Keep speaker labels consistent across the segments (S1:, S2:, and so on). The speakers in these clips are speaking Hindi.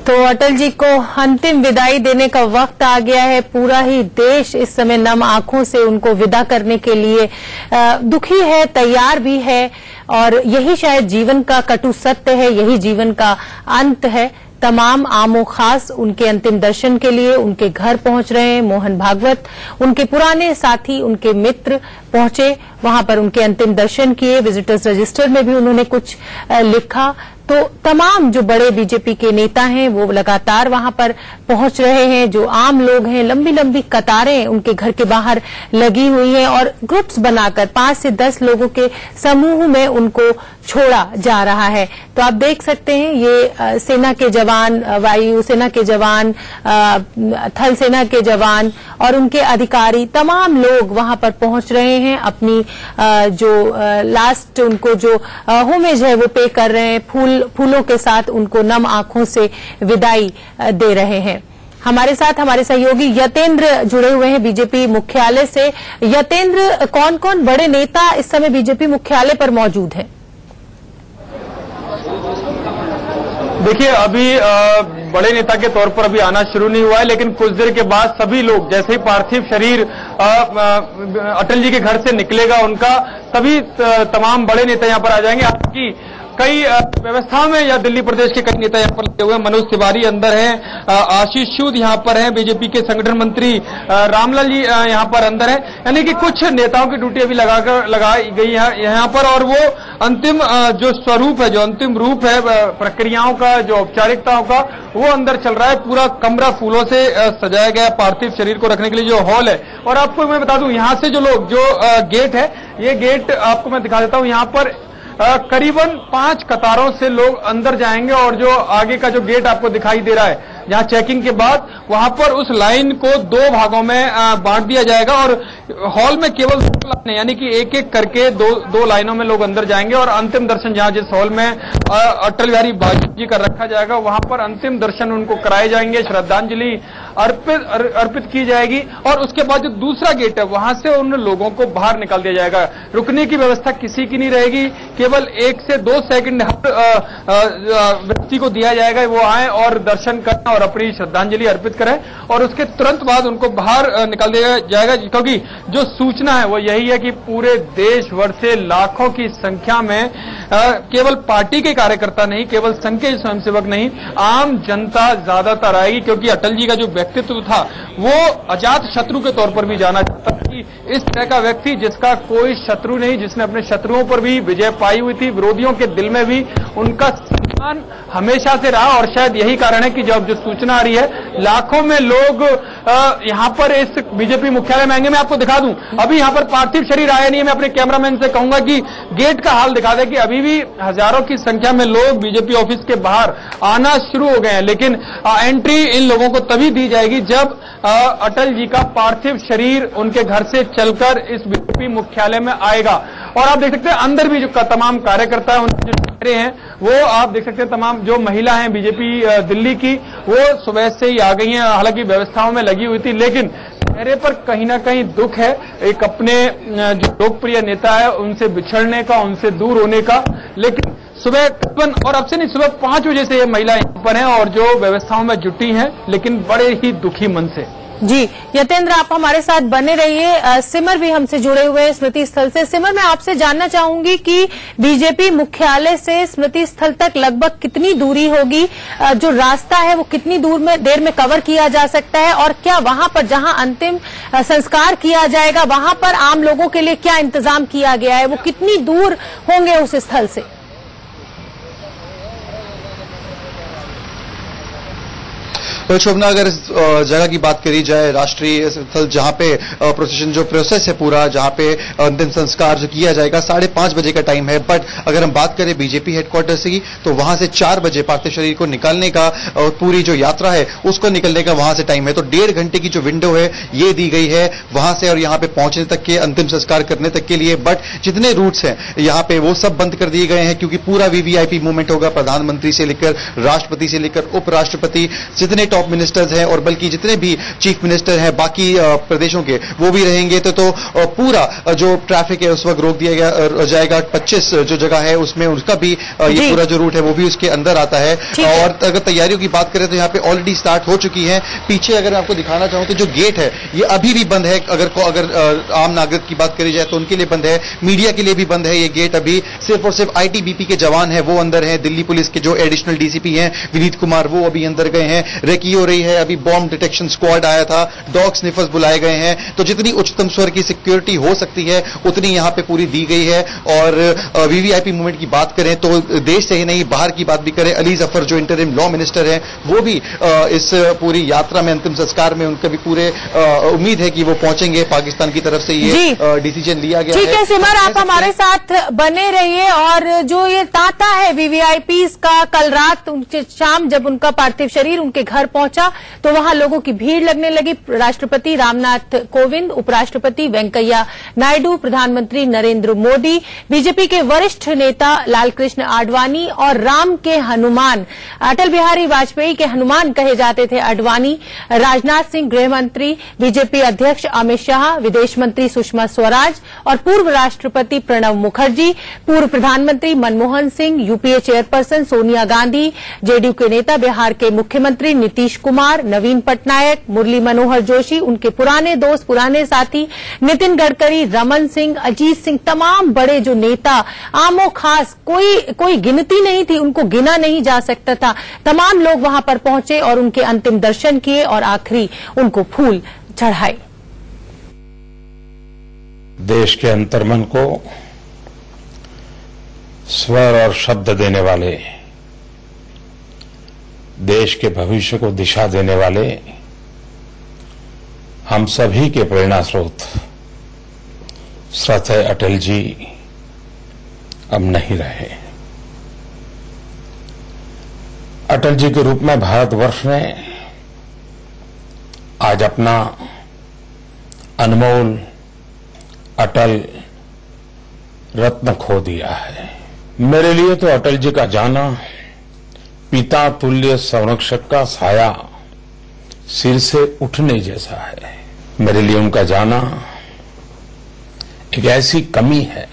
S1: तो अटल जी को अंतिम विदाई देने का वक्त आ गया है। पूरा ही देश इस समय नम आंखों से उनको विदा करने के लिए दुखी है, तैयार भी है, और यही शायद जीवन का कटु सत्य है, यही जीवन का अंत है। तमाम आमो खास उनके अंतिम दर्शन के लिए उनके घर पहुंच रहे हैं। मोहन भागवत, उनके पुराने साथी, उनके मित्र पहुंचे, वहां पर उनके अंतिम दर्शन किए। विजिटर्स रजिस्टर में भी उन्होंने कुछ लिखा। तो तमाम जो बड़े बीजेपी के नेता हैं वो लगातार वहां पर पहुंच रहे हैं। जो आम लोग हैं, लंबी लंबी कतारें उनके घर के बाहर लगी हुई हैं और ग्रुप्स बनाकर 5 से 10 लोगों के समूह में उनको छोड़ा जा रहा है। तो आप देख सकते हैं ये सेना के जवान, वायु सेना के जवान, थल सेना के जवान और उनके अधिकारी, तमाम लोग वहां पर पहुंच रहे हैं। अपनी जो लास्ट उनको जो होमेज है वो पे कर रहे हैं। फूलों के साथ उनको नम आंखों से विदाई दे रहे हैं। हमारे साथ हमारे सहयोगी यतेंद्र जुड़े हुए हैं बीजेपी मुख्यालय से। यतेंद्र, कौन कौन बड़े नेता इस समय बीजेपी मुख्यालय पर मौजूद हैं?
S2: देखिए, अभी बड़े नेता के तौर पर अभी आना शुरू नहीं हुआ है, लेकिन कुछ देर के बाद सभी लोग, जैसे ही पार्थिव शरीर अटल जी के घर से निकलेगा उनका, तभी तमाम बड़े नेता यहां पर आ जाएंगे। आपकी कई व्यवस्थाओं में या दिल्ली प्रदेश के कई नेता यहाँ पर लगे हुए हैं। मनोज तिवारी अंदर हैं, आशीष सूद यहाँ पर हैं, बीजेपी के संगठन मंत्री रामलाल जी यहाँ पर अंदर हैं। यानी कि कुछ नेताओं की ड्यूटी अभी लगाई गई है यहाँ पर, और वो अंतिम जो स्वरूप है, जो अंतिम रूप है प्रक्रियाओं का, जो औपचारिकताओं का, वो अंदर चल रहा है। पूरा कमरा फूलों से सजाया गया पार्थिव शरीर को रखने के लिए जो हॉल है। और आपको मैं बता दूं, यहाँ से जो लोग, जो गेट है, ये गेट आपको मैं दिखा देता हूँ। यहाँ पर करीबन 5 कतारों से लोग अंदर जाएंगे, और जो आगे का जो गेट आपको दिखाई दे रहा है, जहां चेकिंग के बाद, वहां पर उस लाइन को 2 भागों में बांट दिया जाएगा। और हॉल में केवल 2 लाइनें, यानी कि एक एक करके दो लाइनों में लोग अंदर जाएंगे। और अंतिम दर्शन जहां जिस हॉल में अटल बिहारी वाजपेयी जी का रखा जाएगा, वहां पर अंतिम दर्शन उनको कराए जाएंगे, श्रद्धांजलि अर्पित की जाएगी। और उसके बाद जो दूसरा गेट है, वहां से उन लोगों को बाहर निकाल दिया जाएगा। रुकने की व्यवस्था किसी की नहीं रहेगी, केवल 1 से 2 सेकंड व्यक्ति को दिया जाएगा, वो आए और दर्शन करें और अपनी श्रद्धांजलि अर्पित करें, और उसके तुरंत बाद उनको बाहर निकाल दिया जाएगा। क्योंकि जो सूचना है वो यही है कि पूरे देश भर से लाखों की संख्या में केवल पार्टी के कार्यकर्ता नहीं, केवल संघ के स्वयंसेवक नहीं, आम जनता ज्यादातर आएगी। क्योंकि अटल जी का जो व्यक्तित्व था वो अजात शत्रु के तौर पर भी जाना जाता है। इस तरह का व्यक्ति जिसका कोई शत्रु नहीं, जिसने अपने शत्रुओं पर भी विजय पाई हुई थी, विरोधियों के दिल में भी उनका सम्मान हमेशा से रहा। और शायद यही कारण है कि जब जो सूचना आ रही है, लाखों में लोग यहाँ पर इस बीजेपी मुख्यालय में आएंगे। मैं आपको दिखा दूं, अभी यहाँ पर पार्थिव शरीर आया नहीं है। मैं अपने कैमरामैन से कहूंगा कि गेट का हाल दिखा दे कि अभी भी हजारों की संख्या में लोग बीजेपी ऑफिस के बाहर आना शुरू हो गए हैं। लेकिन एंट्री इन लोगों को तभी दी जाएगी जब अटल जी का पार्थिव शरीर उनके घर से चलकर इस बीजेपी मुख्यालय में आएगा। और आप देख सकते हैं अंदर भी जो तमाम कार्यकर्ता है, उनके जो चेहरे हैं, वो आप देख सकते हैं। तमाम जो महिला हैं बीजेपी दिल्ली की, वो सुबह से ही आ गई हैं, हालांकि व्यवस्थाओं में लगी हुई थी, लेकिन चेहरे पर कहीं ना कहीं दुख है, एक अपने जो लोकप्रिय नेता है उनसे बिछड़ने का, उनसे दूर होने का। लेकिन सुबह और अब से नहीं, सुबह 5 बजे से ये महिलाएं यहाँ पर हैं और जो व्यवस्थाओं में जुटी हैं, लेकिन बड़े ही दुखी मन से।
S1: जी यतेंद्र, आप हमारे साथ बने रहिए। सिमर भी हमसे जुड़े हुए हैं स्मृति स्थल से। सिमर, मैं आपसे जानना चाहूंगी कि बीजेपी मुख्यालय से स्मृति स्थल तक लगभग कितनी दूरी होगी? जो रास्ता है वो कितनी देर में कवर किया जा सकता है? और क्या वहां पर जहां अंतिम संस्कार किया जाएगा, वहां पर आम लोगों के लिए क्या इंतजाम किया गया है? वो कितनी दूर होंगे उस स्थल से?
S3: तो शोभना, अगर इस जगह की बात करी जाए, राष्ट्रीय स्थल जहां पे प्रोसेशन जो प्रोसेस है पूरा, जहां पे अंतिम संस्कार जो किया जाएगा, 5:30 बजे का टाइम है। बट अगर हम बात करें बीजेपी हेडक्वार्टर से, तो वहां से 4 बजे पार्थिव शरीर को निकालने का और पूरी जो यात्रा है उसको निकलने का वहां से टाइम है। तो 1.5 घंटे की जो विंडो है ये दी गई है वहां से और यहाँ पे पहुंचने तक के, अंतिम संस्कार करने तक के लिए। बट जितने रूट्स हैं यहाँ पे वो सब बंद कर दिए गए हैं, क्योंकि पूरा वीवीआईपी मूवमेंट होगा। प्रधानमंत्री से लेकर राष्ट्रपति से लेकर उपराष्ट्रपति, जितने टॉप मिनिस्टर्स हैं और बल्कि जितने भी चीफ मिनिस्टर हैं बाकी प्रदेशों के वो भी रहेंगे। तो पूरा जो ट्रैफिक है उस वक्त रोक दिया जाएगा। 25 जो जगह है उसमें उसका भी ये पूरा जो रूट है वो भी उसके अंदर आता है। और अगर तैयारियों की बात करें तो यहाँ पे ऑलरेडी स्टार्ट हो चुकी है। पीछे अगर मैं आपको दिखाना चाहूं तो जो गेट है ये अभी भी बंद है। अगर आम नागरिक की बात करी जाए तो उनके लिए बंद है, मीडिया के लिए भी बंद है ये गेट। अभी सिर्फ और सिर्फ आईटीबीपी के जवान है वो अंदर है। दिल्ली पुलिस के जो एडिशनल डीसीपी हैं विनीत कुमार वो अभी अंदर गए हैं। रेकी हो रही है, अभी बॉम्ब डिटेक्शन स्क्वाड आया था, डॉग स्निफर्स बुलाए गए हैं। तो जितनी उच्चतम स्तर की सिक्योरिटी हो सकती है उतनी यहां पे पूरी दी गई है। और वीवीआईपी मूवमेंट की बात करें तो देश से ही नहीं बाहर की बात भी करें, अली जफर जो इंटरिम लॉ मिनिस्टर हैं वो भी इस पूरी यात्रा में अंतिम संस्कार में उनका भी पूरे उम्मीद है कि वो पहुंचेंगे। पाकिस्तान की तरफ से ये डिसीजन लिया गया है।
S1: ठीक है सिमर, आप हमारे साथ बने रहिए। और जो ये तांता है वीवीआईपीज का, कल रात शाम जब उनका पार्थिव शरीर उनके घर पहुंचा तो वहां लोगों की भीड़ लगने लगी। राष्ट्रपति रामनाथ कोविंद, उपराष्ट्रपति वेंकैया नायडू, प्रधानमंत्री नरेंद्र मोदी, बीजेपी के वरिष्ठ नेता लालकृष्ण आडवाणी और राम के हनुमान, अटल बिहारी वाजपेयी के हनुमान कहे जाते थे आडवाणी, राजनाथ सिंह गृह मंत्री, बीजेपी अध्यक्ष अमित शाह, विदेश मंत्री सुषमा स्वराज और पूर्व राष्ट्रपति प्रणब मुखर्जी, पूर्व प्रधानमंत्री Manmohan Singh, UPA chairperson Sonia Gandhi, JDU के नेता बिहार के मुख्यमंत्री नीतीश कुमार, नवीन पटनायक, मुरली मनोहर जोशी, उनके पुराने दोस्त पुराने साथी नितिन गडकरी, रमन सिंह, अजीत सिंह, तमाम बड़े जो नेता आमो खास कोई गिनती नहीं थी, उनको गिना नहीं जा सकता था। तमाम लोग वहां पर पहुंचे और उनके अंतिम दर्शन किए और आखिरी उनको फूल चढ़ाए।
S4: देश के अंतर्मन को स्वर और शब्द देने वाले, देश के भविष्य को दिशा देने वाले, हम सभी के प्रेरणा स्रोत श्रद्धेय अटल जी अब नहीं रहे। अटल जी के रूप में भारतवर्ष ने आज अपना अनमोल अटल रत्न खो दिया है। मेरे लिए तो अटल जी का जाना पिता तुल्य संरक्षक का साया सिर से उठने जैसा है। मेरे लिए उनका जाना एक ऐसी कमी है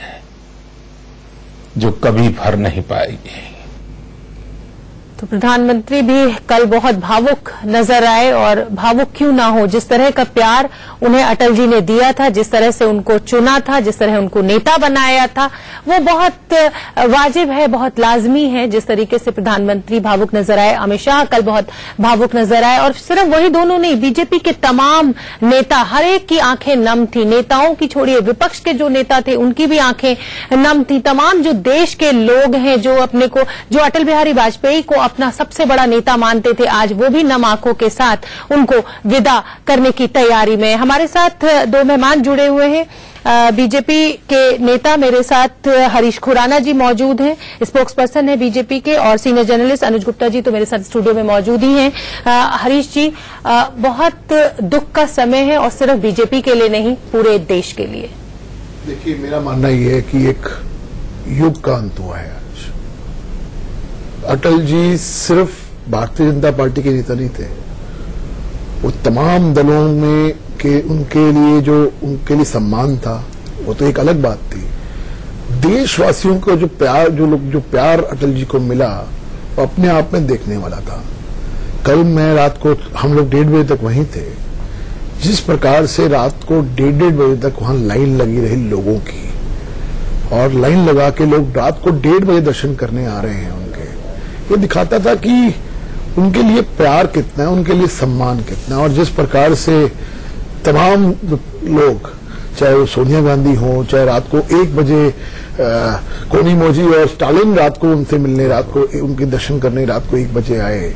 S4: जो कभी भर नहीं पाएगी।
S1: तो प्रधानमंत्री भी कल बहुत भावुक नजर आए और भावुक क्यों ना हो, जिस तरह का प्यार उन्हें अटल जी ने दिया था, जिस तरह से उनको चुना था, जिस तरह उनको नेता बनाया था, वो बहुत वाजिब है, बहुत लाजमी है। जिस तरीके से प्रधानमंत्री भावुक नजर आए, अमित शाह कल बहुत भावुक नजर आए और सिर्फ वही दोनों नहीं, बीजेपी के तमाम नेता, हर एक की आंखें नम थी। नेताओं की छोड़िए, विपक्ष के जो नेता थे उनकी भी आंखें नम थी। तमाम जो देश के लोग हैं जो अपने को, जो अटल बिहारी वाजपेयी को अपना सबसे बड़ा नेता मानते थे, आज वो भी नम आंखों के साथ उनको विदा करने की तैयारी में। हमारे साथ दो मेहमान जुड़े हुए हैं। बीजेपी के नेता मेरे साथ हरीश खुराना जी मौजूद हैं, स्पोक्स पर्सन है बीजेपी के, और सीनियर जर्नलिस्ट अनुज गुप्ता जी तो मेरे साथ स्टूडियो में मौजूद ही हैं। हरीश जी, बहुत दुख का समय है और सिर्फ बीजेपी के लिए नहीं, पूरे देश के लिए।
S5: देखिए, मेरा मानना यह है कि एक युग का अंत हुआ है। अटल जी सिर्फ भारतीय जनता पार्टी के नेता नहीं थे, वो तमाम दलों में के उनके लिए जो उनके लिए सम्मान था वो तो एक अलग बात थी। देशवासियों को जो प्यार अटल जी को मिला वो अपने आप में देखने वाला था। कल मैं रात को, हम लोग 1:30 बजे तक वहीं थे, जिस प्रकार से रात को 1:30 बजे तक वहां लाइन लगी रही लोगों की, और लाइन लगा के लोग रात को 1:30 बजे दर्शन करने आ रहे हैं उनके, ये दिखाता था कि उनके लिए प्यार कितना है, उनके लिए सम्मान कितना है। और जिस प्रकार से तमाम लोग, चाहे वो सोनिया गांधी हो, चाहे रात को 1 बजे कोनी मोजी और स्टालिन रात को उनसे मिलने, रात को उनके दर्शन करने रात को 1 बजे आए,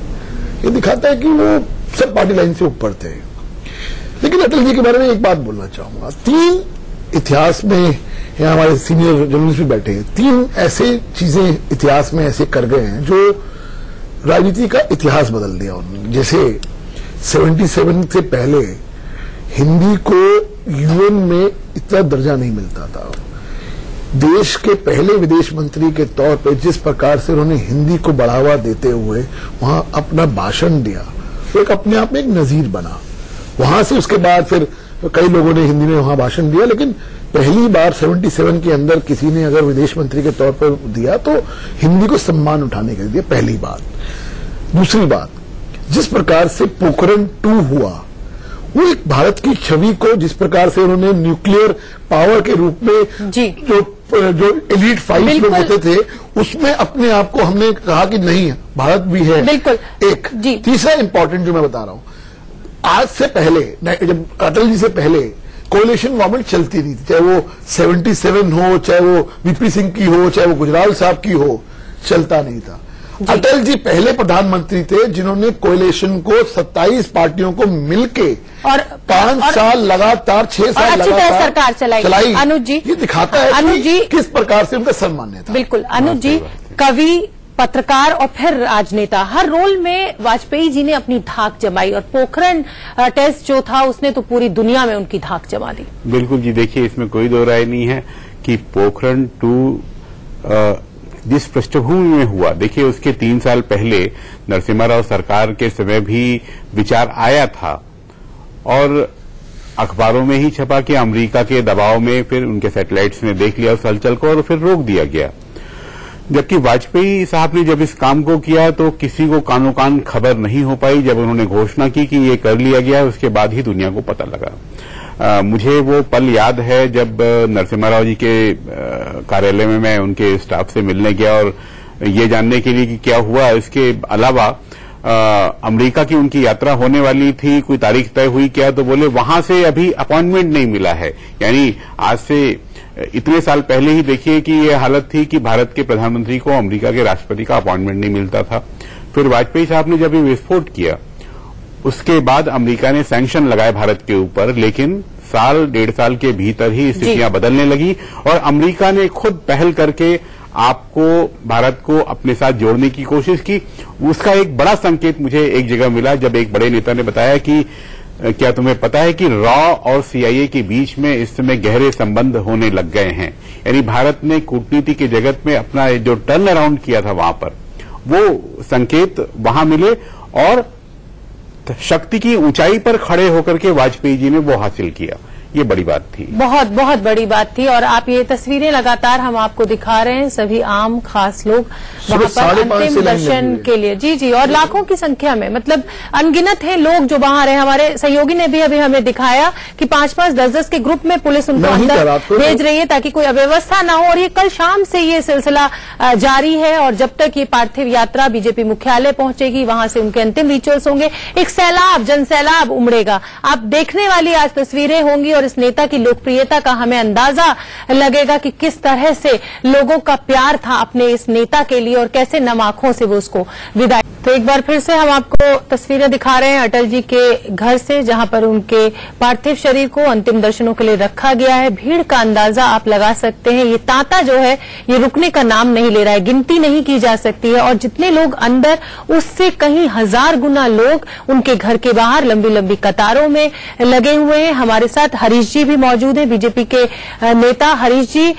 S5: ये दिखाता है कि वो सब पार्टी लाइन से ऊपर थे। लेकिन अटल जी के बारे में एक बात बोलना चाहूंगा। 3 इतिहास में, यहाँ हमारे सीनियर जर्नलिस्ट भी बैठे हैं, 3 ऐसे चीजें इतिहास में ऐसे कर गए हैं जो राजनीति का इतिहास बदल दिया उन्होंने। जैसे 77 से पहले हिंदी को यूएन में इतना दर्जा नहीं मिलता था। देश के पहले विदेश मंत्री के तौर पे जिस प्रकार से उन्होंने हिंदी को बढ़ावा देते हुए वहां अपना भाषण दिया, वो एक अपने आप में एक नजीर बना। वहां से उसके बाद फिर कई लोगों ने हिंदी में वहां भाषण दिया, लेकिन पहली बार 77 के अंदर किसी ने अगर विदेश मंत्री के तौर पर दिया तो हिंदी को सम्मान उठाने के लिए दिया, पहली बात। दूसरी बात, जिस प्रकार से पोखरण 2 हुआ, वो एक भारत की छवि को जिस प्रकार से उन्होंने न्यूक्लियर पावर के रूप में जो एलीट 5 लोग होते थे उसमें अपने आप को हमने कहा कि नहीं, भारत भी है।
S1: बिल्कुल।
S5: एक तीसरा इंपॉर्टेंट जो मैं बता रहा हूं, आज से पहले, जब अटल जी से पहले कोalition गवर्नमेंट चलती नहीं थी, चाहे वो 77 हो, चाहे वो वीपी सिंह की हो, चाहे वो गुजराल साहब की हो, चलता नहीं था। अटल जी पहले प्रधानमंत्री थे जिन्होंने कोalition को 27 पार्टियों को मिलके और 5 साल लगातार, 6 साल लगातार
S1: सरकार चलाई। अनुज जी,
S5: ये दिखाता है अनुज जी किस प्रकार से उनका सम्मान था।
S1: बिल्कुल अनुज जी, कवि, पत्रकार और फिर राजनेता, हर रोल में वाजपेयी जी ने अपनी धाक जमाई और पोखरण टेस्ट जो था उसने तो पूरी दुनिया में उनकी धाक जमा दी।
S6: बिल्कुल जी, देखिए इसमें कोई दो राय नहीं है कि पोखरण 2 जिस पृष्ठभूमि में हुआ, देखिए उसके 3 साल पहले नरसिम्हा राव सरकार के समय भी विचार आया था और अखबारों में ही छपा कि अमेरिका के दबाव में फिर उनके सैटेलाइट्स ने देख लिया उस हलचल को और फिर रोक दिया गया। जबकि वाजपेयी साहब ने जब इस काम को किया तो किसी को कानो कान खबर नहीं हो पाई। जब उन्होंने घोषणा की कि ये कर लिया गया, उसके बाद ही दुनिया को पता लगा। मुझे वो पल याद है जब नरसिम्हा राव जी के कार्यालय में मैं उनके स्टाफ से मिलने गया और ये जानने के लिए कि क्या हुआ। इसके अलावा अमेरिका की उनकी यात्रा होने वाली थी, कोई तारीख तय हुई क्या, तो बोले वहां से अभी अपॉइंटमेंट नहीं मिला है। यानी आज से इतने साल पहले ही देखिए कि ये हालत थी कि भारत के प्रधानमंत्री को अमेरिका के राष्ट्रपति का अपॉइंटमेंट नहीं मिलता था। फिर वाजपेयी साहब ने जब ये विस्फोट किया उसके बाद अमेरिका ने सैंक्शन लगाए भारत के ऊपर, लेकिन साल 1.5 साल के भीतर ही स्थितियां बदलने लगी और अमेरिका ने खुद पहल करके आपको, भारत को अपने साथ जोड़ने की कोशिश की। उसका एक बड़ा संकेत मुझे एक जगह मिला जब एक बड़े नेता ने बताया कि क्या तुम्हें पता है कि रॉ और सीआईए के बीच में इस समय गहरे संबंध होने लग गए हैं। यानी भारत ने कूटनीति के जगत में अपना जो टर्न अराउंड किया था वहां पर, वो संकेत वहां मिले और शक्ति की ऊंचाई पर खड़े होकर के वाजपेयी जी ने वो हासिल किया। ये बड़ी बात थी, बहुत
S1: बहुत बड़ी बात थी। और आप ये तस्वीरें लगातार हम आपको दिखा रहे हैं, सभी आम खास लोग वहां पर अंतिम दर्शन के लिए, जी, और लाखों की संख्या में, मतलब अनगिनत हैं लोग जो वहां रहे। हमारे सहयोगी ने भी अभी हमें दिखाया कि 5-5, 10-10 के ग्रुप में पुलिस उनको अंदर भेज रही है ताकि कोई अव्यवस्था ना हो। और ये कल शाम से ये सिलसिला जारी है और जब तक ये पार्थिव यात्रा बीजेपी मुख्यालय पहुंचेगी, वहां से उनके अंतिम रिचुअल्स होंगे, एक सैलाब, जनसैलाब उमड़ेगा। आप देखने वाली आज तस्वीरें होंगी और इस नेता की लोकप्रियता का हमें अंदाजा लगेगा कि किस तरह से लोगों का प्यार था अपने इस नेता के लिए और कैसे नम आंखों से वो उसको विदाई। तो एक बार फिर से हम आपको तस्वीरें दिखा रहे हैं अटल जी के घर से, जहां पर उनके पार्थिव शरीर को अंतिम दर्शनों के लिए रखा गया है। भीड़ का अंदाजा आप लगा सकते हैं। ये तांता जो है ये रुकने का नाम नहीं ले रहा है, गिनती नहीं की जा सकती है। और जितने लोग अंदर, उससे कहीं 1000 गुना लोग उनके घर के बाहर लंबी लंबी कतारों में लगे हुए हैं। हमारे साथ हरीश जी भी मौजूद हैं, बीजेपी के नेता। हरीश जी,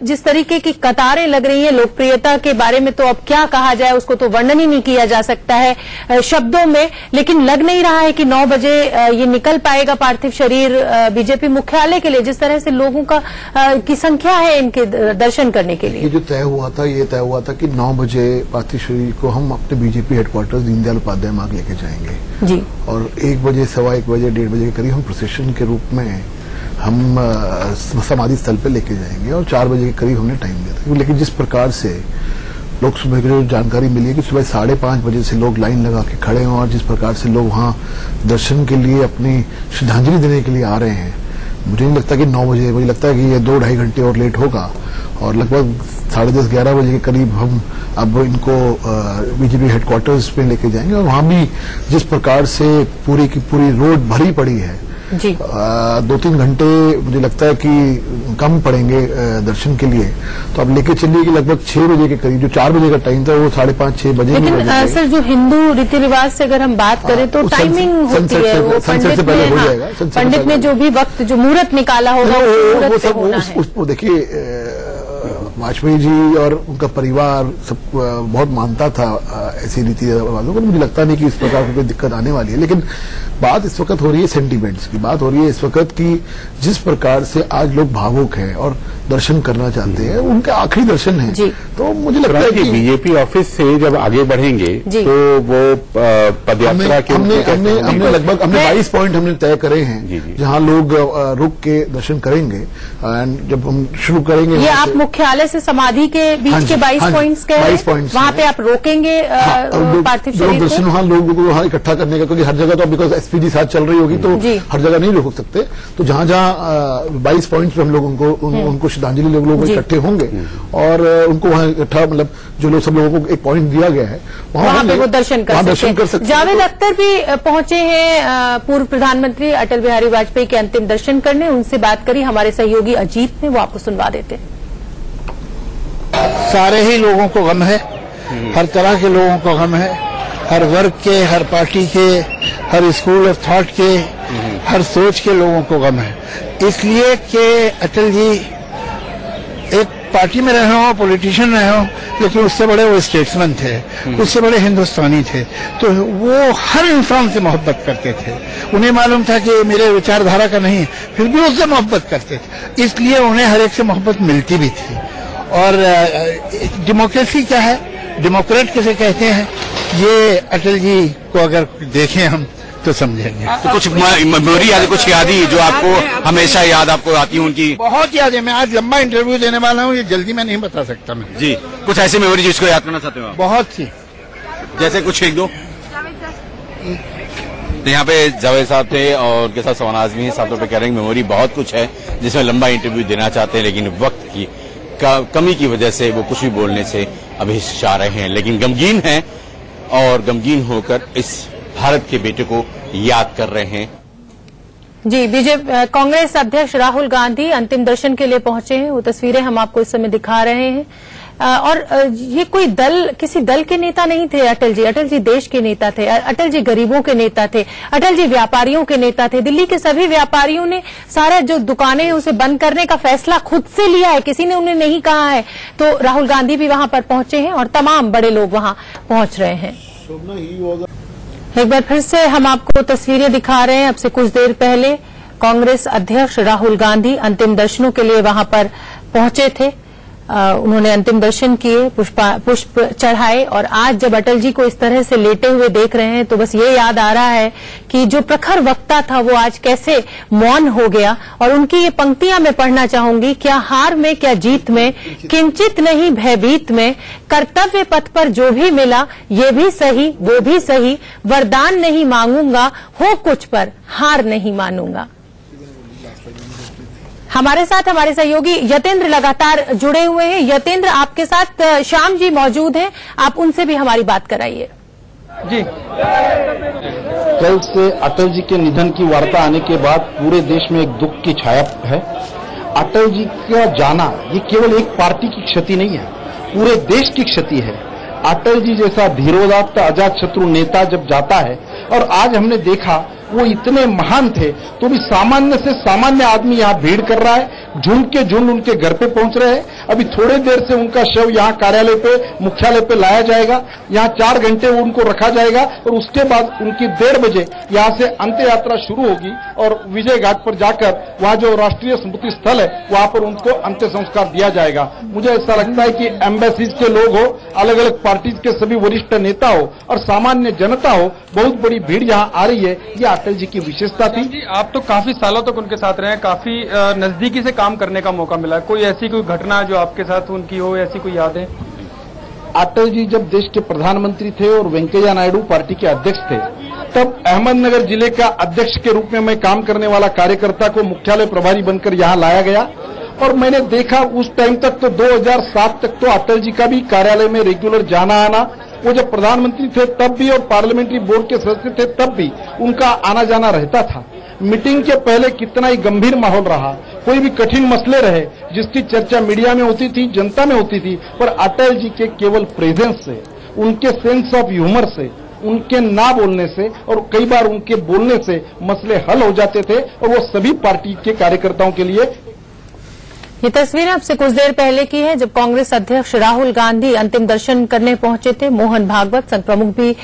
S1: जिस तरीके की कतारें लग रही हैं, लोकप्रियता के बारे में तो अब क्या कहा जाए, उसको तो वर्णन ही नहीं किया जा सकता है शब्दों में, लेकिन लग नहीं रहा है कि 9 बजे ये निकल पाएगा पार्थिव शरीर बीजेपी मुख्यालय के लिए, जिस तरह से लोगों का की संख्या है इनके दर्शन करने के लिए।
S5: ये जो तय हुआ था, ये तय हुआ था कि 9 बजे पार्थिव शरीर को हम अपने बीजेपी हेडक्वार्टर दीनदयाल उपाध्याय मार्ग लेके जाएंगे जी, और 1 बजे, 1:15 बजे, 1:30 बजे के करीब हम प्रोसेशन के रूप में हम समाधि स्थल पे लेके जाएंगे और 4 बजे के करीब हमने टाइम दिया था। लेकिन जिस प्रकार से लोग सुबह की जो जानकारी मिली है कि सुबह 5:30 बजे से लोग लाइन लगा के खड़े हैं और जिस प्रकार से लोग वहां दर्शन के लिए अपनी श्रद्धांजलि देने के लिए आ रहे हैं, मुझे नहीं लगता कि 9 बजे, मुझे लगता है कि ये 2-2.5 घंटे और लेट होगा और लगभग 10:30-11 बजे के करीब हम अब इनको बीजेपी हेडक्वार्टर्स पे लेके जाएंगे। और वहां भी जिस प्रकार से पूरी की पूरी रोड भरी पड़ी है जी, 2-3 घंटे मुझे लगता है कि कम पड़ेंगे दर्शन के लिए। तो अब लेके चलिए कि लगभग 6 बजे के करीब, जो 4 बजे का टाइम था वो 5:30-6 बजे।
S1: लेकिन सर, जो हिंदू रीति रिवाज से अगर हम बात करें तो टाइमिंग होती है, वो पंडित ने जो भी वक्त, जो मुहूर्त निकाला होगा,
S5: वो देखिए वाजपेयी जी और उनका परिवार सब बहुत मानता था ऐसी रीति रिवाजों को। मुझे लगता नहीं कि इस प्रकार की कोई दिक्कत आने वाली है। लेकिन बात इस वक्त हो रही है सेंटीमेंट्स की, बात हो रही है इस वक्त की जिस प्रकार से आज लोग भावुक हैं और दर्शन करना चाहते हैं, उनके आखिरी दर्शन हैं। तो मुझे लगता है कि
S6: बीजेपी ऑफिस से जब आगे बढ़ेंगे तो वो पदयात्रा के
S5: हमने लगभग 22 पॉइंट हमने तय करे हैं जहां लोग रुक के दर्शन करेंगे। एंड जब हम शुरू करेंगे,
S1: ये आप मुख्यालय से समाधि के बीच के 22 पॉइंट्स कह रहे हैं, वहां पे आप रोकेंगे पार्थिव शरीर
S5: दर्शन, वहां लोगों को वहां इकट्ठा करने का, क्योंकि हर जगह तो बिकॉज एसपीजी साथ चल रही होगी तो हर जगह नहीं रोक सकते। तो जहां जहां 22 पॉइंट्स पे हम लोग उनको श्रद्धांजलि लोग इकट्ठे होंगे और उनको वहां इकट्ठा, मतलब जो लोग सब लोगों को एक पॉइंट दिया गया है
S1: वहां पे वो दर्शन कर सकते। जावेद अख्तर भी पहुंचे हैं पूर्व प्रधानमंत्री अटल बिहारी वाजपेयी के अंतिम दर्शन करने। उनसे बात करी हमारे सहयोगी अजीत ने, वो आपको सुनवा देते हैं।
S7: सारे ही लोगों को गम है, हर तरह के लोगों को गम है, हर वर्ग के, हर पार्टी के, हर स्कूल ऑफ थॉट के, हर सोच के लोगों को गम है। इसलिए कि अटल जी एक पार्टी में रहे हों, पॉलिटिशियन रहे हों, लेकिन उससे बड़े वो स्टेट्समैन थे, उससे बड़े हिंदुस्तानी थे। तो वो हर इंसान से मोहब्बत करते थे। उन्हें मालूम था कि मेरे विचारधारा का नहीं, फिर भी उससे मोहब्बत करते थे। इसलिए उन्हें हर एक से मोहब्बत मिलती भी थी। और डेमोक्रेसी क्या है, डेमोक्रेट किसे कहते हैं, ये अटल जी को अगर देखें हम तो समझेंगे।
S8: तो कुछ मेमोरी याद, कुछ यादी जो आपको हमेशा याद आपको आती है उनकी?
S7: बहुत याद है। मैं आज लंबा इंटरव्यू देने वाला हूँ, ये जल्दी मैं नहीं बता सकता। मैं
S8: जी कुछ ऐसी मेमोरी जिसको याद करना चाहते हो?
S7: बहुत सी,
S8: जैसे कुछ एक दो। तो यहाँ पे जावेद साहब थे और उनके साथ सवान आजमी है, साथ पे कह रहे हैं मेमोरी बहुत कुछ है जिसमें लंबा इंटरव्यू देना चाहते हैं, लेकिन वक्त की कमी की वजह से वो कुछ भी बोलने से अभी हिचकिचा रहे हैं। लेकिन गमगीन हैं और गमगीन होकर इस भारत के बेटे को याद कर रहे हैं।
S1: जी, बीजेपी कांग्रेस अध्यक्ष राहुल गांधी अंतिम दर्शन के लिए पहुंचे हैं। वो तस्वीरें हम आपको इस समय दिखा रहे हैं। और ये कोई दल, किसी दल के नेता नहीं थे अटल जी। अटल जी देश के नेता थे, अटल जी गरीबों के नेता थे, अटल जी व्यापारियों के नेता थे। दिल्ली के सभी व्यापारियों ने सारा जो दुकानें हैं उसे बंद करने का फैसला खुद से लिया है, किसी ने उन्हें नहीं कहा है। तो राहुल गांधी भी वहां पर पहुंचे हैं और तमाम बड़े लोग वहां पहुंच रहे हैं। एक बार फिर से हम आपको तस्वीरें दिखा रहे हैं। अब से कुछ देर पहले कांग्रेस अध्यक्ष राहुल गांधी अंतिम दर्शनों के लिए वहां पर पहुंचे थे। उन्होंने अंतिम दर्शन किए, पुष्प चढ़ाए और आज जब अटल जी को इस तरह से लेटे हुए देख रहे हैं तो बस ये याद आ रहा है कि जो प्रखर वक्ता था वो आज कैसे मौन हो गया। और उनकी ये पंक्तियां मैं पढ़ना चाहूंगी। क्या हार में क्या जीत में, किंचित नहीं भयभीत में, कर्तव्य पथ पर जो भी मिला ये भी सही वो भी सही, वरदान नहीं मांगूंगा, हो कुछ पर हार नहीं मानूंगा। हमारे साथ हमारे सहयोगी यतेंद्र लगातार जुड़े हुए हैं। यतेंद्र, आपके साथ श्याम जी मौजूद हैं, आप उनसे भी हमारी बात कराइए।
S2: जी,
S9: कल से अटल जी के निधन की वार्ता आने के बाद पूरे देश में एक दुख की छाया है। अटल जी का जाना ये केवल एक पार्टी की क्षति नहीं है, पूरे देश की क्षति है। अटल जी जैसा धीरोदात्त अजात शत्रु नेता जब जाता है, और आज हमने देखा वो इतने महान थे तो भी सामान्य से सामान्य आदमी यहाँ भीड़ कर रहा है, झुंड के झुंड उनके घर पे पहुंच रहे हैं। अभी थोड़े देर से उनका शव यहाँ कार्यालय पे, मुख्यालय पे लाया जाएगा। यहाँ 4 घंटे उनको रखा जाएगा और उसके बाद उनकी 1:30 बजे यहाँ से अंत्य यात्रा शुरू होगी और विजय घाट पर जाकर वहाँ जो राष्ट्रीय स्मृति स्थल है वहाँ पर उनको अंत्य संस्कार दिया जाएगा। मुझे ऐसा लगता है कि एम्बेसीज के लोग हो, अलग अलग पार्टीज के सभी वरिष्ठ नेता हो और सामान्य जनता हो, बहुत बड़ी भीड़ यहाँ आ रही है। ये अटल जी की विशेषता थी।
S2: जी, आप तो काफी सालों तक उनके साथ रहे, काफी नजदीकी से काम करने का मौका मिला। कोई ऐसी कोई घटना जो आपके साथ उनकी हो, ऐसी कोई यादें?
S9: अटल जी जब देश के प्रधानमंत्री थे और वेंकैया नायडू पार्टी के अध्यक्ष थे, तब अहमदनगर जिले का अध्यक्ष के रूप में मैं काम करने वाला कार्यकर्ता को मुख्यालय प्रभारी बनकर यहाँ लाया गया। और मैंने देखा उस टाइम तक तो 2007 तक तो अटल जी का भी कार्यालय में रेगुलर जाना आना, वो जब प्रधानमंत्री थे तब भी और पार्लियामेंट्री बोर्ड के सदस्य थे तब भी उनका आना जाना रहता था। मीटिंग के पहले कितना ही गंभीर माहौल रहा, कोई भी कठिन मसले रहे जिसकी चर्चा मीडिया में होती थी, जनता में होती थी, पर अटल जी के केवल प्रेजेंस से, उनके सेंस ऑफ ह्यूमर से, उनके ना बोलने से और कई बार उनके बोलने से मसले हल हो जाते थे और वो सभी पार्टी के कार्यकर्ताओं के लिए।
S1: ये तस्वीरें आपसे कुछ देर पहले की है, जब कांग्रेस अध्यक्ष राहुल गांधी अंतिम दर्शन करने पहुंचे थे। मोहन भागवत संघ प्रमुख भी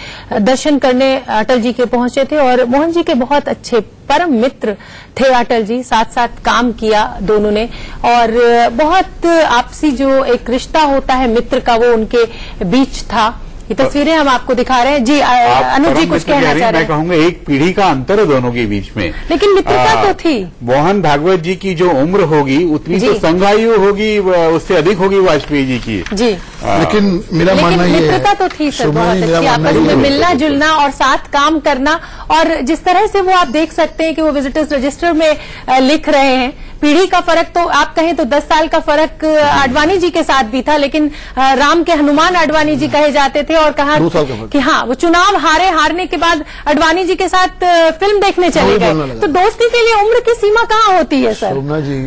S1: दर्शन करने अटल जी के पहुंचे थे और मोहन जी के बहुत अच्छे परम मित्र थे अटल जी, साथ साथ काम किया दोनों ने और बहुत आपसी जो एक रिश्ता होता है मित्र का वो उनके बीच था। ये तस्वीरें हम आपको दिखा रहे हैं। जी अनुज जी कुछ कहना चाह रहे हैं?
S6: मैं कहूंगा एक पीढ़ी का अंतर है दोनों के बीच में,
S1: लेकिन मित्रता तो थी।
S6: मोहन भागवत जी की जो उम्र होगी उतनी तो संघायु होगी, उससे अधिक होगी वाजपेयी जी की।
S1: जी
S5: लेकिन मेरा मानना ये है
S1: मित्रता तो थी सर, बहुत अच्छी, आपस में मिलना जुलना और साथ काम करना। और जिस तरह से वो आप देख सकते हैं कि वो विजिटर्स रजिस्टर में लिख रहे हैं, पीढ़ी का फर्क तो आप कहें तो 10 साल का फर्क आडवाणी जी के साथ भी था, लेकिन राम के हनुमान आडवाणी जी कहे जाते थे और कहा कि हाँ वो चुनाव हारने के बाद आडवाणी जी के साथ फिल्म देखने चले गए। तो दोस्ती के लिए उम्र की सीमा कहाँ होती है सर?
S5: शोभना जी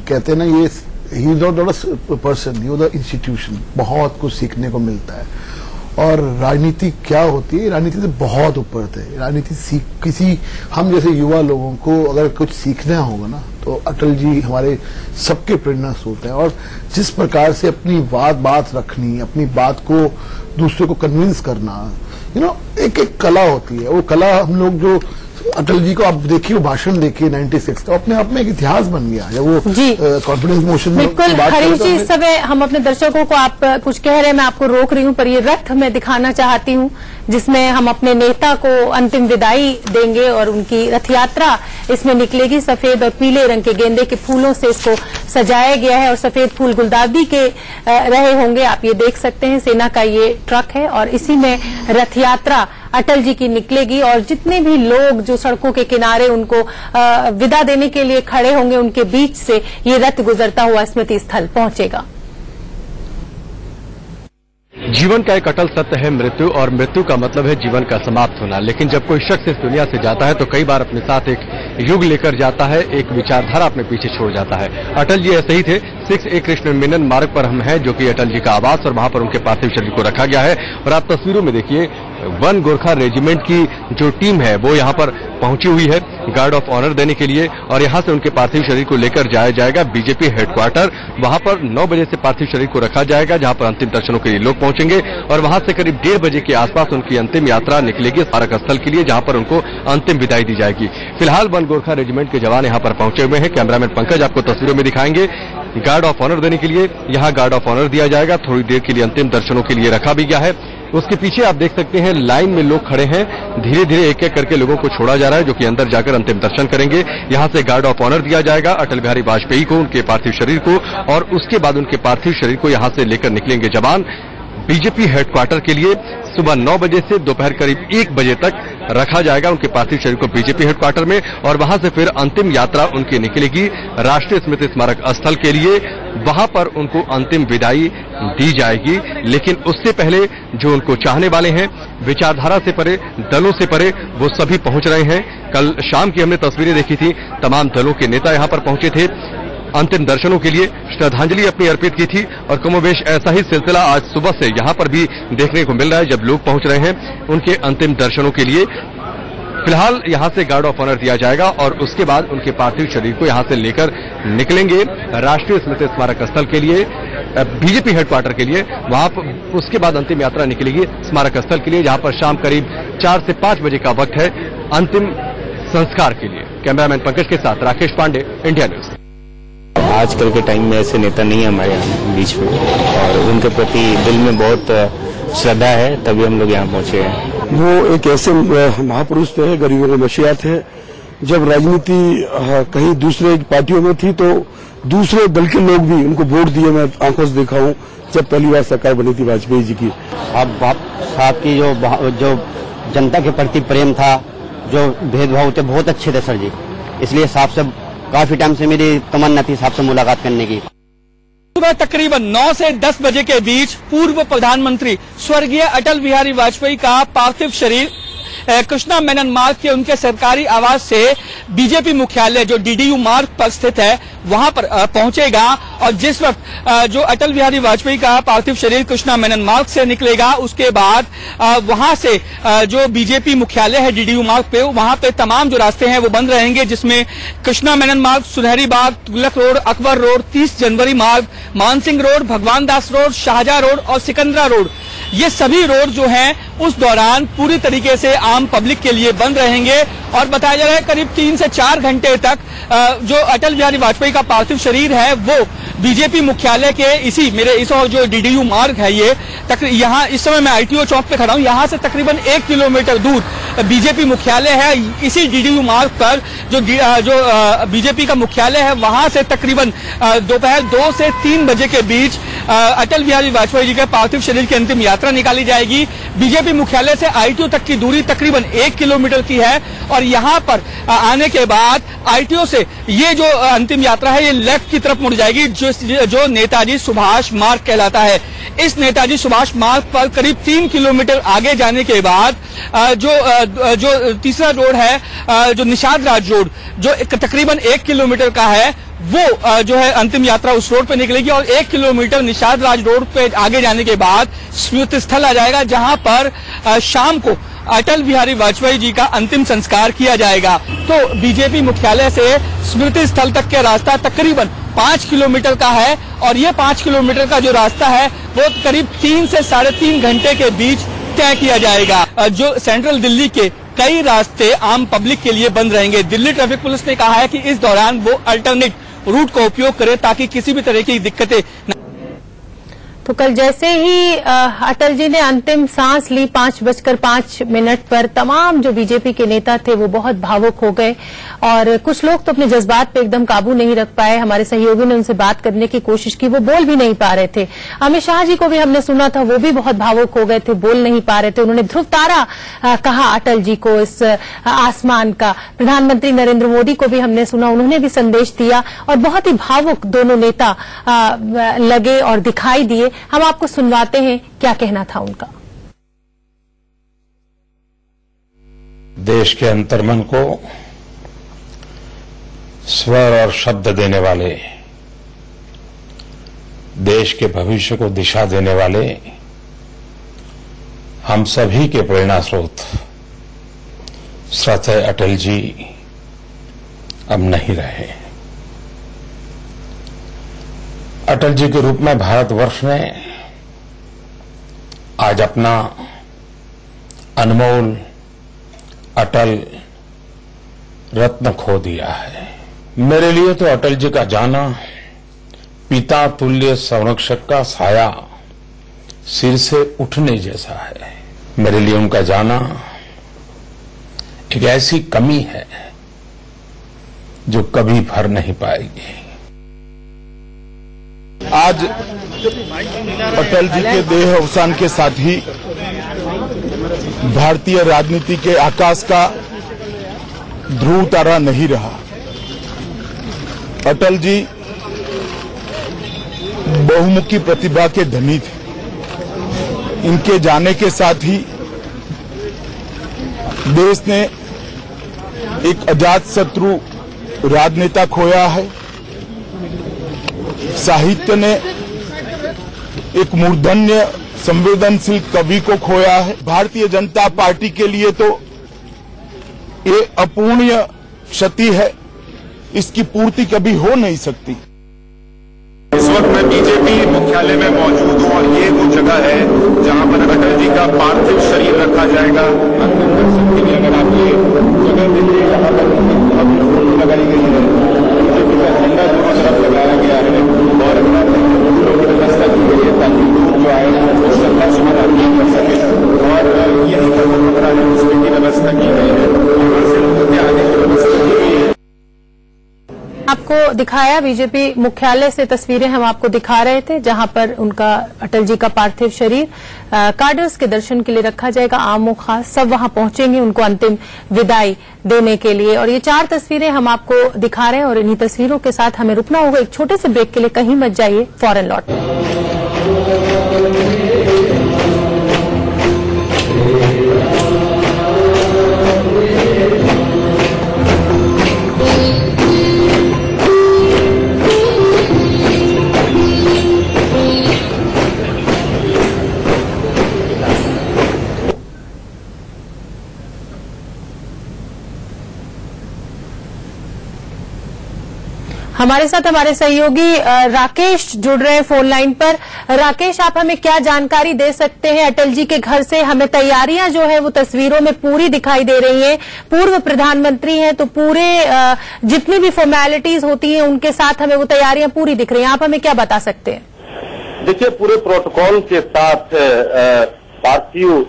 S5: कहते हैं ना, ये he is not a person, you the institution. बहुत कुछ सीखने को मिलता है और राजनीति क्या होती है, राजनीति से बहुत ऊपर थे। राजनीति किसी हम जैसे युवा लोगों को अगर कुछ सीखना होगा ना तो अटल जी हमारे सबके प्रेरणा स्रोत हैं। और जिस प्रकार से अपनी बात रखनी, अपनी बात को दूसरे को कन्विंस करना, एक एक कला होती है। वो कला हम लोग जो अटल जी को आप देखिए, वो भाषण देखिए 96 का, अपने आप में एक इतिहास बन गया जब वो कॉन्फिडेंस मोशन में
S1: बिल्कुल। हरीश जी, इस समय हम अपने दर्शकों को, आप कुछ कह रहे हैं, मैं आपको रोक रही हूं, पर ये रथ मैं दिखाना चाहती हूं जिसमें हम अपने नेता को अंतिम विदाई देंगे और उनकी रथ यात्रा इसमें निकलेगी। सफेद और पीले रंग के गेंदे के फूलों से इसको सजाया गया है और सफेद फूल गुलदाउदी के रहे होंगे, आप ये देख सकते हैं। सेना का ये ट्रक है और इसी में रथ यात्रा अटल जी की निकलेगी और जितने भी लोग जो सड़कों के किनारे उनको विदा देने के लिए खड़े होंगे, उनके बीच से ये रथ गुजरता हुआ स्मृति स्थल पहुंचेगा।
S10: जीवन का एक अटल सत्य है मृत्यु, और मृत्यु का मतलब है जीवन का समाप्त होना। लेकिन जब कोई शख्स इस दुनिया से जाता है तो कई बार अपने साथ एक युग लेकर जाता है, एक विचारधारा अपने पीछे छोड़ जाता है। अटल जी ऐसे ही थे। 6A कृष्ण मेनन मार्ग पर हम हैं, जो कि अटल जी का आवास, और वहां पर उनके पार्थिव शरीर को रखा गया है। और आप तस्वीरों में देखिए, 1 गोरखा रेजिमेंट की जो टीम है वो यहाँ पर पहुंची हुई है गार्ड ऑफ ऑनर देने के लिए, और यहाँ से उनके पार्थिव शरीर को लेकर जाया जाएगा बीजेपी हेडक्वार्टर। वहां पर 9 बजे से पार्थिव शरीर को रखा जाएगा, जहां पर अंतिम दर्शनों के लिए लोग पहुंचेंगे, और वहां से करीब 1:30 बजे के आसपास उनकी अंतिम यात्रा निकलेगी स्मारक स्थल के लिए, जहां पर उनको अंतिम विदाई दी जाएगी। फिलहाल 1 गोरखा रेजिमेंट के जवान यहाँ पर पहुंचे हुए हैं। कैमरामैन पंकज आपको तस्वीरों में दिखाएंगे। गार्ड ऑफ ऑनर देने के लिए यहाँ गार्ड ऑफ ऑनर दिया जाएगा, थोड़ी देर के लिए अंतिम दर्शनों के लिए रखा भी गया है। उसके पीछे आप देख सकते हैं लाइन में लोग खड़े हैं, धीरे धीरे एक एक करके लोगों को छोड़ा जा रहा है, जो कि अंदर जाकर अंतिम दर्शन करेंगे। यहां से गार्ड ऑफ ऑनर दिया जाएगा अटल बिहारी वाजपेयी को, उनके पार्थिव शरीर को, और उसके बाद उनके पार्थिव शरीर को यहां से लेकर निकलेंगे जवान बीजेपी हेडक्वार्टर के लिए। सुबह 9 बजे से दोपहर करीब 1 बजे तक रखा जाएगा उनके पार्थिव शरीर को बीजेपी हेडक्वार्टर में, और वहां से फिर अंतिम यात्रा उनकी निकलेगी राष्ट्रीय स्मृति स्मारक स्थल के लिए। वहां पर उनको अंतिम विदाई दी जाएगी। लेकिन उससे पहले जो उनको चाहने वाले हैं, विचारधारा से परे, दलों से परे, वो सभी पहुंच रहे हैं। कल शाम की हमने तस्वीरें देखी थी, तमाम दलों के नेता यहां पर पहुंचे थे अंतिम दर्शनों के लिए, श्रद्धांजलि अपनी अर्पित की थी, और कमोबेश ऐसा ही सिलसिला आज सुबह से यहां पर भी देखने को मिल रहा है, जब लोग पहुंच रहे हैं उनके अंतिम दर्शनों के लिए। फिलहाल यहां से गार्ड ऑफ ऑनर दिया जाएगा और उसके बाद उनके पार्थिव शरीर को यहां से लेकर निकलेंगे राष्ट्रीय स्मृति स्मारक स्थल के लिए, बीजेपी हेडक्वार्टर के लिए। वहां पर उसके बाद अंतिम यात्रा निकलेगी स्मारक स्थल के लिए, जहां पर शाम करीब 4 से 5 बजे का वक्त है अंतिम संस्कार के लिए। कैमरामैन पंकज के साथ राकेश पांडे, इंडिया न्यूज।
S11: आजकल के टाइम में ऐसे नेता नहीं है हमारे यहाँ बीच में, और उनके प्रति दिल में बहुत श्रद्धा है, तभी हम लोग यहाँ पहुंचे हैं।
S12: वो एक ऐसे महापुरुष थे, गरीबों के मसीहा थे। जब राजनीति कहीं दूसरे पार्टियों में थी तो दूसरे दल के लोग भी उनको वोट दिए, मैं आंखों से देखा हूँ जब पहली बार सरकार बनी थी वाजपेयी जी की।
S13: अब साहब की जो जनता के प्रति प्रेम था, जो भेदभाव थे, बहुत अच्छे थे सर जी। इसलिए साहब से काफी टाइम से मेरी तमन्ना थी साहब से मुलाकात करने की।
S14: सुबह तकरीबन 9 से 10 बजे के बीच पूर्व प्रधानमंत्री स्वर्गीय अटल बिहारी वाजपेयी का पार्थिव शरीर कृष्णा मेनन मार्ग के उनके सरकारी आवास से बीजेपी मुख्यालय जो डीडीयू मार्ग पर स्थित है वहां पर पहुंचेगा। और जिस वक्त जो अटल बिहारी वाजपेयी का पार्थिव शरीर कृष्णा मेनन मार्ग से निकलेगा, उसके बाद वहां से जो बीजेपी मुख्यालय है डीडीयू मार्ग पे, वहां पे तमाम जो रास्ते हैं वो बंद रहेंगे, जिसमें कृष्णा मेनन मार्ग, सुनहरी बाग, तुगलक रोड, अकबर रोड, 30 जनवरी मार्ग, मानसिंह रोड, भगवान दास रोड, शाहजहां रोड और सिकंदरा रोड, ये सभी रोड जो हैं उस दौरान पूरी तरीके से आम पब्लिक के लिए बंद रहेंगे। और बताया जा रहा है करीब 3 से 4 घंटे तक जो अटल बिहारी वाजपेयी का पार्थिव शरीर है वो बीजेपी मुख्यालय के इस जो डीडीयू मार्ग है, ये यहाँ इस समय मैं आईटीओ चौक पे खड़ा हूँ, यहाँ से तकरीबन 1 किलोमीटर दूर बीजेपी मुख्यालय है। इसी डीडीयू मार्ग पर जो बीजेपी का मुख्यालय है वहां से तकरीबन दोपहर 2 से 3 बजे के बीच अटल बिहारी वाजपेयी जी के पार्थिव शरीर की अंतिम यात्रा निकाली जाएगी। बीजेपी मुख्यालय से आईटीओ तक की दूरी तकरीबन 1 किलोमीटर की है और यहाँ पर आने के बाद आईटीओ से ये जो अंतिम यात्रा है ये लेफ्ट की तरफ मुड़ जाएगी, जो नेताजी सुभाष मार्ग कहलाता है। इस नेताजी सुभाष मार्ग पर करीब 3 किलोमीटर आगे जाने के बाद जो तीसरा रोड है, जो निषाद राज रोड, जो तकरीबन 1 किलोमीटर का है, वो जो है अंतिम यात्रा उस रोड पे निकलेगी। और 1 किलोमीटर निषाद राज रोड पे आगे जाने के बाद स्मृति स्थल आ जाएगा, जहां पर शाम को अटल बिहारी वाजपेयी जी का अंतिम संस्कार किया जाएगा। तो बीजेपी मुख्यालय से स्मृति स्थल तक का रास्ता तकरीबन 5 किलोमीटर का है और ये 5 किलोमीटर का जो रास्ता है वो करीब 3 से 3.5 घंटे के बीच तय किया जाएगा। जो सेंट्रल दिल्ली के कई रास्ते आम पब्लिक के लिए बंद रहेंगे। दिल्ली ट्रैफिक पुलिस ने कहा है कि इस दौरान वो अल्टरनेट रूट का उपयोग करे ताकि किसी भी तरह की दिक्कतें न।
S1: तो कल जैसे ही अटल जी ने अंतिम सांस ली 5:05 पर तमाम जो बीजेपी के नेता थे वो बहुत भावुक हो गए और कुछ लोग तो अपने जज्बात पे एकदम काबू नहीं रख पाए। हमारे सहयोगी ने उनसे बात करने की कोशिश की, वो बोल भी नहीं पा रहे थे। अमित शाह जी को भी हमने सुना था, वो भी बहुत भावुक हो गए थे, बोल नहीं पा रहे थे। उन्होंने ध्रुव तारा कहा अटल जी को इस आसमान का। प्रधानमंत्री नरेंद्र मोदी को भी हमने सुना, उन्होंने भी संदेश दिया और बहुत ही भावुक दोनों नेता लगे और दिखाई दिए। हम आपको सुनवाते हैं क्या कहना था उनका।
S4: देश के अंतर्मन को स्वर और शब्द देने वाले, देश के भविष्य को दिशा देने वाले, हम सभी के प्रेरणा स्रोत श्रद्धेय अटल जी अब नहीं रहे। अटल जी के रूप में भारतवर्ष ने आज अपना अनमोल अटल रत्न खो दिया है। मेरे लिए तो अटल जी का जाना पिता तुल्य संरक्षक का साया सिर से उठने जैसा है। मेरे लिए उनका जाना एक ऐसी कमी है जो कभी भर नहीं पाएगी।
S15: आज अटल जी के देह अवसान के साथ ही भारतीय राजनीति के आकाश का ध्रुव तारा नहीं रहा। अटल जी बहुमुखी प्रतिभा के धनी थे। इनके जाने के साथ ही देश ने एक अजात शत्रु राजनेता खोया है। साहित्य ने एक मूर्धन्य संवेदनशील कवि को खोया है। भारतीय जनता पार्टी के लिए तो ये अपूर्णीय क्षति है, इसकी पूर्ति कभी हो नहीं सकती।
S16: इस वक्त मैं बीजेपी मुख्यालय में मौजूद हूं और ये वो जगह है जहां पर अटल जी का पार्थिव शरीर रखा जाएगा। अंतिम दर्शन के लिए अगर आप ये जगह देखिए, यहाँ पर फूल लगाई गई है, बीजेपी का झंडा दोनों तरफ लगाया गया है और फूलों की व्यवस्था की गई है ताकि लोग जो आए वो श्रद्धासुमन अर्पित कर सके। और ये कमरा है उसमें की व्यवस्था की गई है, वहां से लोगों के आने की व्यवस्था की गई है।
S1: आपको दिखाया बीजेपी मुख्यालय से तस्वीरें हम आपको दिखा रहे थे, जहां पर उनका अटल जी का पार्थिव शरीर कार्डर्स के दर्शन के लिए रखा जाएगा। आम और खास सब वहां पहुंचेंगे उनको अंतिम विदाई देने के लिए। और ये 4 तस्वीरें हम आपको दिखा रहे हैं और इन्हीं तस्वीरों के साथ हमें रुकना होगा एक छोटे से ब्रेक के लिए। कहीं मत जाइए, फौरन लौट। हमारे साथ हमारे सहयोगी राकेश जुड़ रहे हैं फोन लाइन पर। राकेश, आप हमें क्या जानकारी दे सकते हैं अटल जी के घर से? हमें तैयारियां जो है वो तस्वीरों में पूरी दिखाई दे रही हैं। पूर्व प्रधानमंत्री हैं तो पूरे जितनी भी फॉर्मेलिटीज होती हैं उनके साथ हमें वो तैयारियां पूरी दिख रही हैं। आप हमें क्या बता सकते हैं?
S9: देखिए, पूरे प्रोटोकॉल के साथ पार्थिव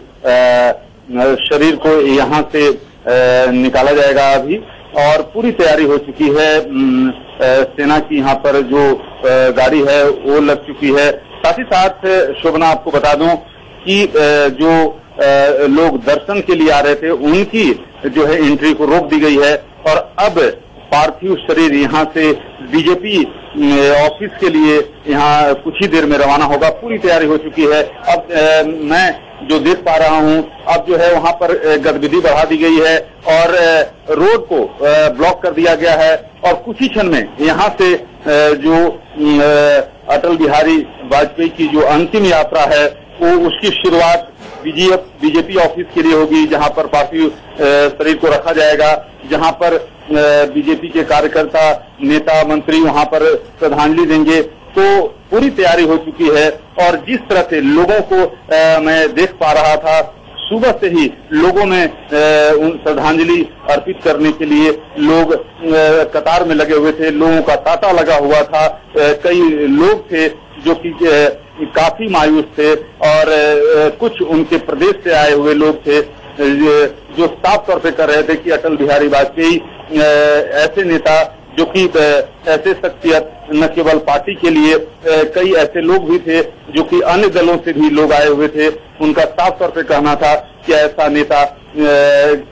S9: शरीर को यहाँ से निकाला जाएगा अभी, और पूरी तैयारी हो चुकी है। सेना की यहाँ पर जो गाड़ी है वो लग चुकी है। साथ ही साथ शोभना, आपको बता दूं कि जो लोग दर्शन के लिए आ रहे थे उनकी जो है एंट्री को रोक दी गई है, और अब पार्थिव शरीर यहाँ से बीजेपी ऑफिस के लिए यहाँ कुछ ही देर में रवाना होगा। पूरी तैयारी हो चुकी है। अब मैं जो देख पा रहा हूँ, अब जो है वहाँ पर गतिविधि बढ़ा दी गई है और रोड को ब्लॉक कर दिया गया है, और कुछ ही क्षण में यहाँ से जो अटल बिहारी वाजपेयी की जो अंतिम यात्रा है वो उसकी शुरुआत बीजेपी ऑफिस के लिए होगी, जहाँ पर पार्थिव शरीर को रखा जाएगा, जहाँ पर बीजेपी के कार्यकर्ता, नेता, मंत्री वहाँ पर श्रद्धांजलि देंगे। तो पूरी तैयारी हो चुकी है, और जिस तरह से लोगों को मैं देख पा रहा था, सुबह से ही लोगों में उन श्रद्धांजलि अर्पित करने के लिए लोग कतार में लगे हुए थे। लोगों का तांता लगा हुआ था। कई लोग थे जो कि काफी मायूस थे, और कुछ उनके प्रदेश से आए हुए लोग थे जो साफ तौर पे कर रहे थे कि अटल बिहारी वाजपेयी ऐसे नेता जो कि ऐसे शख्सियत न केवल पार्टी के लिए, कई ऐसे लोग भी थे जो कि अन्य दलों से भी लोग आए हुए थे। उनका साफ तौर पे कहना था कि ऐसा नेता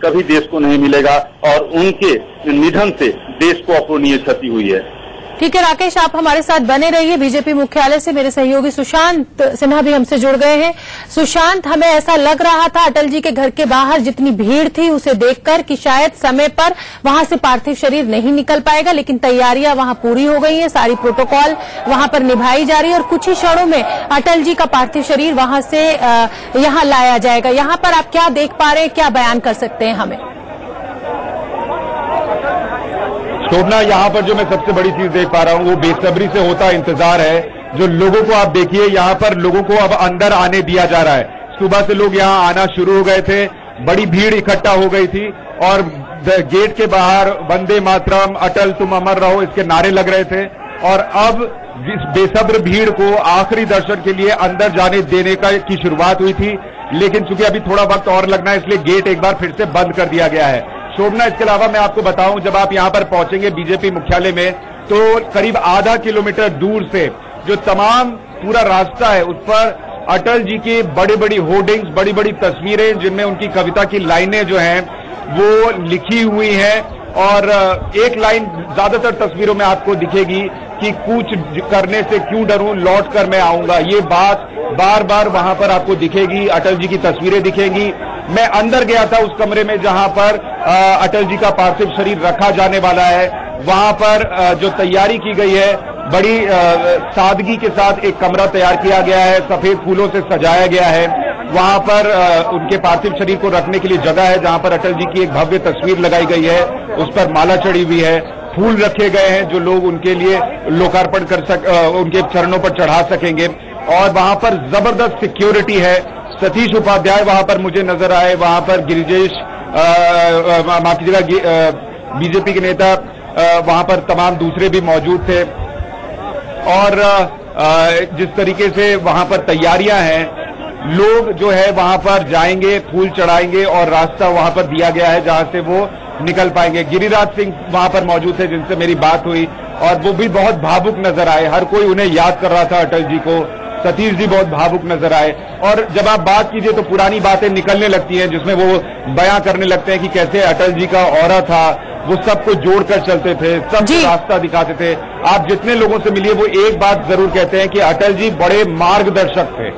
S9: कभी देश को नहीं मिलेगा, और उनके निधन से देश को अपूरणीय क्षति हुई है।
S1: ठीक है राकेश, आप हमारे साथ बने रहिए। बीजेपी मुख्यालय से मेरे सहयोगी सुशांत सिन्हा भी हमसे जुड़ गए हैं। सुशांत, हमें ऐसा लग रहा था अटल जी के घर के बाहर जितनी भीड़ थी उसे देखकर कि शायद समय पर वहां से पार्थिव शरीर नहीं निकल पाएगा, लेकिन तैयारियां वहां पूरी हो गई हैं, सारी प्रोटोकॉल वहां पर निभाई जा रही है, और कुछ ही क्षणों में अटल जी का पार्थिव शरीर वहां से यहां लाया जाएगा। यहां पर आप क्या देख पा रहे हैं, क्या बयान कर सकते हैं हमें?
S2: शोभना, यहाँ पर जो मैं सबसे बड़ी चीज देख पा रहा हूँ वो बेसब्री से होता इंतजार है। जो लोगों को आप देखिए, यहाँ पर लोगों को अब अंदर आने दिया जा रहा है। सुबह से लोग यहाँ आना शुरू हो गए थे, बड़ी भीड़ इकट्ठा हो गई थी, और गेट के बाहर वंदे मातरम, अटल तुम अमर रहो, इसके नारे लग रहे थे। और अब इस बेसब्र भीड़ को आखिरी दर्शन के लिए अंदर जाने देने की शुरुआत हुई थी, लेकिन चूंकि अभी थोड़ा वक्त और लगना है इसलिए गेट एक बार फिर से बंद कर दिया गया है। शोभना, इसके अलावा मैं आपको बताऊं, जब आप यहां पर पहुंचेंगे बीजेपी मुख्यालय में, तो करीब आधा किलोमीटर दूर से जो तमाम पूरा रास्ता है उस पर अटल जी की बड़ी बड़ी होर्डिंग्स, बड़ी बड़ी तस्वीरें जिनमें उनकी कविता की लाइनें जो हैं वो लिखी हुई हैं, और एक लाइन ज्यादातर तस्वीरों में आपको दिखेगी कि कूच करने से क्यों डरूं, लौट कर मैं आऊंगा। ये बात बार बार वहां पर आपको दिखेगी, अटल जी की तस्वीरें दिखेंगी। मैं अंदर गया था उस कमरे में जहां पर अटल जी का पार्थिव शरीर रखा जाने वाला है। वहां पर जो तैयारी की गई है, बड़ी सादगी के साथ एक कमरा तैयार किया गया है, सफेद फूलों से सजाया गया है। वहां पर उनके पार्थिव शरीर को रखने के लिए जगह है, जहां पर अटल जी की एक भव्य तस्वीर लगाई गई है, उस पर माला चढ़ी हुई है, फूल रखे गए हैं जो लोग उनके लिए लोकार्पण उनके चरणों पर चढ़ा सकेंगे, और वहां पर जबरदस्त सिक्योरिटी है। सतीश उपाध्याय वहां पर मुझे नजर आए, वहां पर गिरिजेश, माफ कीजिएगा, बीजेपी के नेता, वहां पर तमाम दूसरे भी मौजूद थे, और जिस तरीके से वहां पर तैयारियां हैं, लोग जो है वहां पर जाएंगे, फूल चढ़ाएंगे, और रास्ता वहां पर दिया गया है जहां से वो निकल पाएंगे। गिरिराज सिंह वहां पर मौजूद थे जिनसे मेरी बात हुई, और वो भी बहुत भावुक नजर आए। हर कोई उन्हें याद कर रहा था, अटल जी को। सतीश जी बहुत भावुक नजर आए, और जब आप बात कीजिए तो पुरानी बातें निकलने लगती हैं, जिसमें वो बयां करने लगते हैं कि कैसे अटल जी का ऑरा था, वो सबको जोड़कर चलते थे, सबको रास्ता दिखाते थे। आप जितने लोगों से मिलिए वो एक बात जरूर कहते हैं कि अटल जी बड़े मार्गदर्शक थे।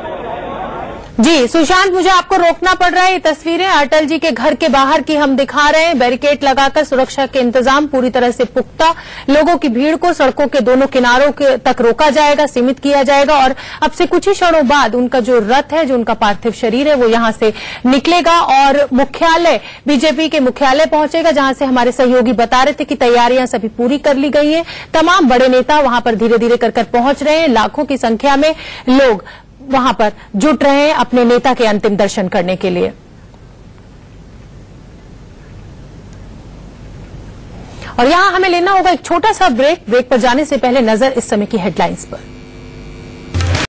S1: जी सुशांत, मुझे आपको रोकना पड़ रहा है। ये तस्वीरें अटल जी के घर के बाहर की हम दिखा रहे हैं। बैरिकेड लगाकर सुरक्षा के इंतजाम पूरी तरह से पुख्ता। लोगों की भीड़ को सड़कों के दोनों किनारों तक रोका जाएगा, सीमित किया जाएगा और अब से कुछ ही क्षणों बाद उनका जो रथ है, जो उनका पार्थिव शरीर है, वो यहां से निकलेगा और मुख्यालय, बीजेपी के मुख्यालय पहुंचेगा, जहां से हमारे सहयोगी बता रहे थे कि तैयारियां सभी पूरी कर ली गई हैं। तमाम बड़े नेता वहां पर धीरे धीरे कर पहुंच रहे हैं। लाखों की संख्या में लोग वहां पर जुट रहे हैं अपने नेता के अंतिम दर्शन करने के लिए। और यहां हमें लेना होगा एक छोटा सा ब्रेक। ब्रेक पर जाने से पहले नजर इस समय की हेडलाइंस पर।